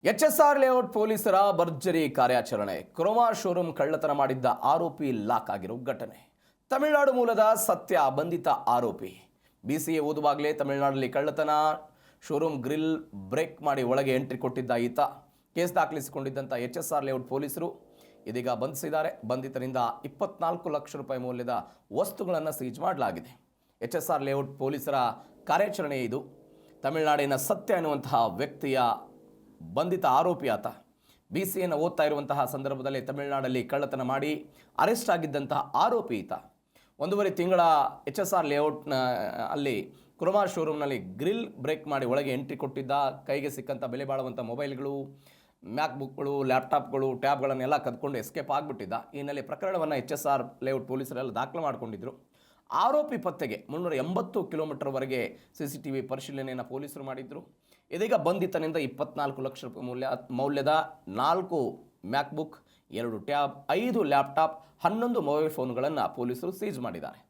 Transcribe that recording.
HSR layout ಪೊಲೀಸರ ಭರ್ಜರಿ ಕಾರ್ಯಾಚರಣೆ. ಕ್ರೋಮಾ ಶೋರೂಮ್ ಕಳ್ಳತನ ಮಾಡಿದ್ದ ಆರೋಪಿ ಲಾಕ್ ಆಗಿರೋ ಘಟನೆ. ತಮಿಳುನಾಡು ಮೂಲದ ಸತ್ಯ ಬಂಧಿತ ಆರೋಪಿ. ಬಿಸಿಎ ಓದುವಾಗಲೇ ತಮಿಳುನಾಡಲ್ಲಿ ಕಳ್ಳತನ ಶೋರೂಮ್ ಗ್ರಿಲ್ ಬ್ರೇಕ್ ಮಾಡಿ ಒಳಗೆ ಎಂಟ್ರಿ ಕೊಟ್ಟಿದ್ದ ಈತ. ಕೇಸ್ ದಾಖಲಿಸಿಕೊಂಡಿದ್ದಂಥ ಎಚ್ಎಸ್ಆರ್ ಲೇಔಟ್ ಪೊಲೀಸರು ಇದೀಗ ಬಂಧಿಸಿದ್ದಾರೆ. ಬಂಧಿತರಿಂದ 24 ಲಕ್ಷ ರೂಪಾಯಿ ಮೌಲ್ಯದ ವಸ್ತುಗಳನ್ನು ಸೀಜ್ ಮಾಡಲಾಗಿದೆ. ಎಚ್ಎಸ್ಆರ್ ಲೇಔಟ್ ಪೊಲೀಸರ ಕಾರ್ಯಾಚರಣೆ ಇದು. ತಮಿಳುನಾಡಿನ ಸತ್ಯ ಎನ್ನುವಂತಹ ವ್ಯಕ್ತಿಯ ಬಂಧಿತ ಆರೋಪಿ ಆತ. ಬಿಸಿಎನ್ನು ಓದ್ತಾ ಇರುವಂತಹ ಸಂದರ್ಭದಲ್ಲಿ ತಮಿಳುನಾಡಲ್ಲಿ ಕಳ್ಳತನ ಮಾಡಿ ಅರೆಸ್ಟ್ ಆಗಿದ್ದಂತಹ ಆರೋಪಿ ಈತ. 1.5 ತಿಂಗಳ ಎಚ್ಎಸ್ಆರ್ ಲೇಔಟ್ನ ಅಲ್ಲಿ ಕ್ರೋಮಾ ಶೋರೂಮ್ನಲ್ಲಿ ಗ್ರಿಲ್ ಬ್ರೇಕ್ ಮಾಡಿ ಒಳಗೆ ಎಂಟ್ರಿ ಕೊಟ್ಟಿದ್ದ. ಕೈಗೆ ಸಿಕ್ಕಂಥ ಬೆಲೆ ಬಾಳುವಂಥ ಮೊಬೈಲ್ಗಳು, ಮ್ಯಾಕ್ಬುಕ್ಗಳು, ಲ್ಯಾಪ್ಟಾಪ್ಗಳು, ಟ್ಯಾಬ್ಗಳನ್ನೆಲ್ಲ ಕದ್ಕೊಂಡು ಎಸ್ಕೇಪ್ ಆಗಿಬಿಟ್ಟಿದ್ದ. ಈ ಹಿನ್ನೆಲೆ ಪ್ರಕರಣವನ್ನು ಎಚ್ಎಸ್ಆರ್ ಲೇಔಟ್ ಪೊಲೀಸರೆಲ್ಲ ದಾಖಲು ಮಾಡಿಕೊಂಡಿದ್ದರು. ಆರೋಪಿ ಪತ್ತೆಗೆ 380 ಕಿಲೋಮೀಟರ್ವರೆಗೆ CCTV ಪರಿಶೀಲನೆಯನ್ನು ಪೊಲೀಸರು ಮಾಡಿದ್ರು. ಇದೀಗ ಬಂಧಿತನಿಂದ 24 ಲಕ್ಷ ರೂಪಾಯಿ ಮೌಲ್ಯದ 4 ಮ್ಯಾಕ್ಬುಕ್, 2 ಟ್ಯಾಬ್, 5 ಲ್ಯಾಪ್ಟಾಪ್, 11 ಮೊಬೈಲ್ ಫೋನ್ಗಳನ್ನು ಪೊಲೀಸರು ಸೀಜ್ ಮಾಡಿದ್ದಾರೆ.